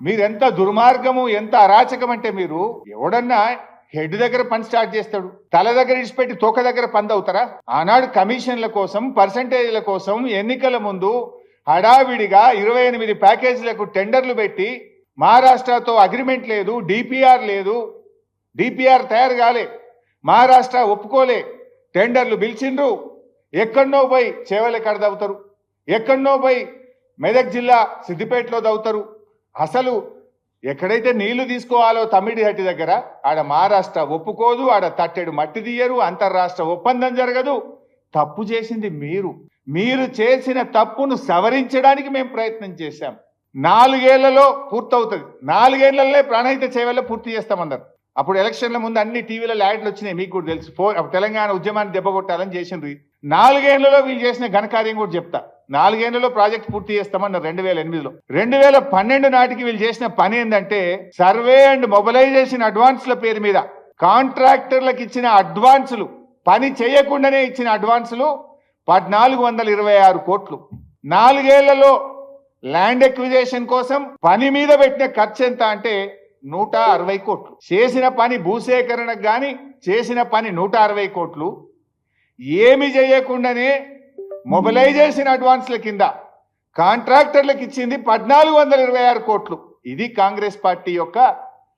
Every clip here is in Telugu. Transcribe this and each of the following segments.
మీరెంత దుర్మార్గము, ఎంత అరాచకం అంటే మీరు ఎవడన్నా హెడ్ దగ్గర పని స్టార్ట్ చేస్తాడు, తల దగ్గర ఇచ్చిపెట్టి తోక దగ్గర పని అవుతారా? ఆనాడు కమిషన్ల కోసం, పర్సంటేజ్ల కోసం ఎన్నికల ముందు హడావిడిగా 28 ప్యాకేజీలకు టెండర్లు పెట్టి మహారాష్ట్రతో అగ్రిమెంట్ లేదు, డిపిఆర్ లేదు, డిపిఆర్ తయారు కాలే, మహారాష్ట్ర ఒప్పుకోలే, టెండర్లు పిలిచిండ్రు. ఎక్కడనో పోయి చేవల కాడ దవుతారు, ఎక్కడనో పోయి మెదక్ జిల్లా సిద్దిపేటలో దవుతారు. అసలు ఎక్కడైతే నీళ్లు తీసుకోవాలో తమ్మిడిహట్టి దగ్గర ఆడ మహారాష్ట్ర ఒప్పుకోదు, ఆడ తట్టెడు మట్టి తీయరు, అంతర్రాష్ట్ర ఒప్పందం జరగదు. తప్పు చేసింది మీరు చేసిన తప్పును సవరించడానికి మేము ప్రయత్నం చేశాం. 4 ఏళ్లలో పూర్తవుతుంది, 4 ఏళ్లలోనే ప్రాణహిత చేవల్లో పూర్తి చేస్తామన్నారు. అప్పుడు ఎలక్షన్ల ముందు అన్ని టీవీలలో యాడ్లు వచ్చినాయి, మీకు కూడా తెలుసు. తెలంగాణ ఉద్యమాన్ని దెబ్బకొట్టాలని చేసిండ్రు. 4 ఏళ్లలో వీళ్ళు చేసిన ఘనకార్యం కూడా చెప్తా. 4 ఏళ్లలో ప్రాజెక్ట్ పూర్తి చేస్తామన్నారు 2008లో. 2012 నాటికి వీళ్ళు చేసిన పని ఏంటంటే, సర్వే అండ్ మొబిలైజేషన్ అడ్వాన్స్ల పేరు మీద కాంట్రాక్టర్లకు ఇచ్చిన అడ్వాన్సులు, పని చేయకుండానే ఇచ్చిన అడ్వాన్సులు 1426 కోట్లు. 4 ఏళ్లలో ల్యాండ్ ఎక్విజేషన్ కోసం పని మీద పెట్టిన ఖర్చు ఎంత అంటే 160 కోట్లు. చేసిన పని భూసేకరణకు కానీ చేసిన పని 160 కోట్లు. ఏమి చేయకుండానే మొబిలైజేషన్ అడ్వాన్స్ల కింద కాంట్రాక్టర్లకు ఇచ్చింది 1426 కోట్లు. ఇది కాంగ్రెస్ పార్టీ యొక్క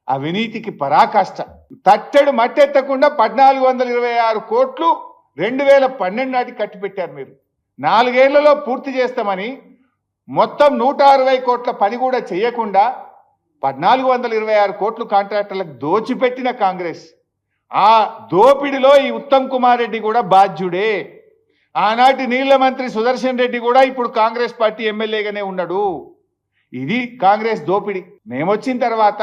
అవినీతికి పరాకాష్ట. తట్టెడు మట్టెత్తకుండా 1426 కోట్లు 2012 నాటికి కట్టిపెట్టారు మీరు. 4 ఏళ్లలో పూర్తి చేస్తామని మొత్తం 160 కోట్ల పని కూడా చేయకుండా 1426 కోట్లు కాంట్రాక్టర్లకు దోచిపెట్టిన కాంగ్రెస్. ఆ దోపిడిలో ఈ ఉత్తమ్ కుమార్ రెడ్డి కూడా బాధ్యుడే. ఆనాటి నీళ్ల మంత్రి సుదర్శన్ రెడ్డి కూడా ఇప్పుడు కాంగ్రెస్ పార్టీ ఎమ్మెల్యేగానే ఉన్నాడు. ఇది కాంగ్రెస్ దోపిడి. మేమొచ్చిన తర్వాత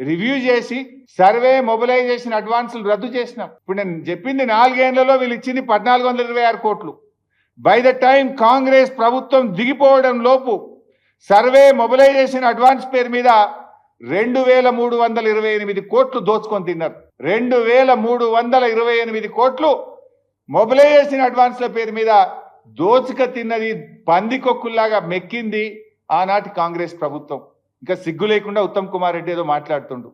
రివ్యూ చేసి సర్వే మొబిలైజేషన్ అడ్వాన్సులు రద్దు చేసినాం. ఇప్పుడు నేను చెప్పింది 4 ఏళ్లలో వీళ్ళు ఇచ్చింది 1426 కోట్లు. బై ద టైం కాంగ్రెస్ ప్రభుత్వం దిగిపోవడం లోపు సర్వే మొబిలైజేషన్ అడ్వాన్స్ పేరు మీద 2328 కోట్లు దోచుకొని తిన్నారు. 2328 కోట్లు మొబిలైజేషన్ అడ్వాన్స్ల పేరు మీద దోచుక తిన్నది, పందికొక్కుల్లాగా మెక్కింది ఆనాటి కాంగ్రెస్ ప్రభుత్వం. ఇంకా సిగ్గు లేకుండా ఉత్తమ్ కుమార్ రెడ్డి ఏదో మాట్లాడుతుండు.